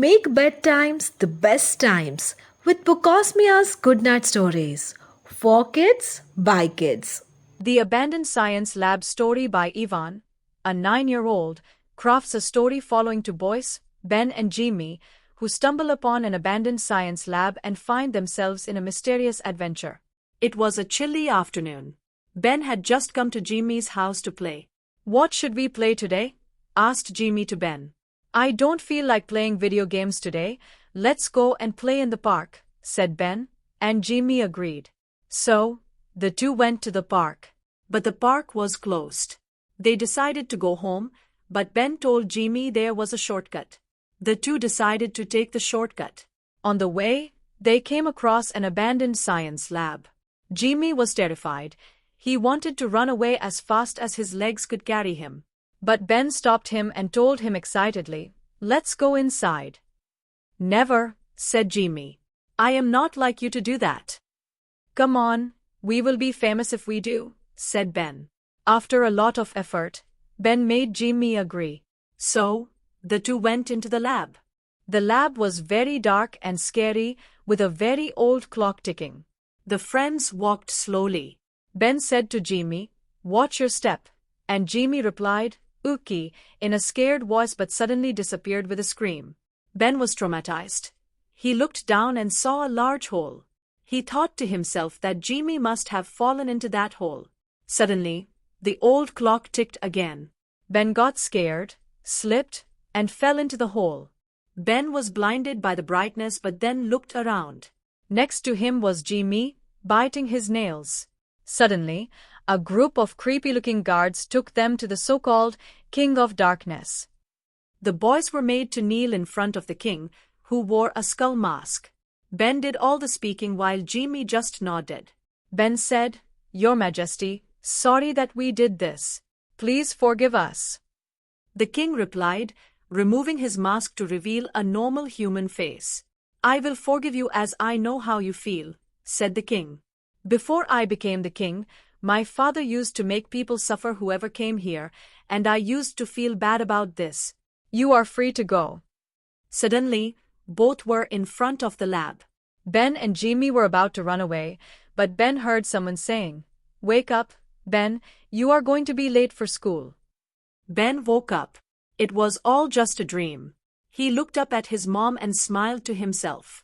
Make bedtimes the best times with Bookosmia's Goodnight Stories. For kids, by kids. The Abandoned Science Lab story by Evaan, a 9-year-old, crafts a story following two boys, Ben and Jimmy, who stumble upon an abandoned science lab and find themselves in a mysterious adventure. It was a chilly afternoon. Ben had just come to Jimmy's house to play. "What should we play today?" asked Jimmy to Ben. "I don't feel like playing video games today. Let's go and play in the park," said Ben, and Jimmy agreed. So, the two went to the park. But the park was closed. They decided to go home, but Ben told Jimmy there was a shortcut. The two decided to take the shortcut. On the way, they came across an abandoned science lab. Jimmy was terrified. He wanted to run away as fast as his legs could carry him. But Ben stopped him and told him excitedly, "Let's go inside." "Never," said Jimmy. "I am not like you to do that." "Come on, we will be famous if we do," said Ben. After a lot of effort, Ben made Jimmy agree. So, the two went into the lab. The lab was very dark and scary, with a very old clock ticking. The friends walked slowly. Ben said to Jimmy, "Watch your step," and Jimmy replied, "Okay," in a scared voice but suddenly disappeared with a scream. Ben was traumatized. He looked down and saw a large hole. He thought to himself that Jimmy must have fallen into that hole. Suddenly, the old clock ticked again. Ben got scared, slipped, and fell into the hole. Ben was blinded by the brightness but then looked around. Next to him was Jimmy, biting his nails. Suddenly, a group of creepy-looking guards took them to the so-called King of Darkness. The boys were made to kneel in front of the king, who wore a skull mask. Ben did all the speaking while Jimmy just nodded. Ben said, "Your Majesty, sorry that we did this. Please forgive us." The king replied, removing his mask to reveal a normal human face. "I will forgive you as I know how you feel," said the king. "Before I became the king, my father used to make people suffer whoever came here, and I used to feel bad about this. You are free to go." Suddenly, both were in front of the lab. Ben and Jimmy were about to run away, but Ben heard someone saying, "Wake up, Ben, you are going to be late for school." Ben woke up. It was all just a dream. He looked up at his mom and smiled to himself.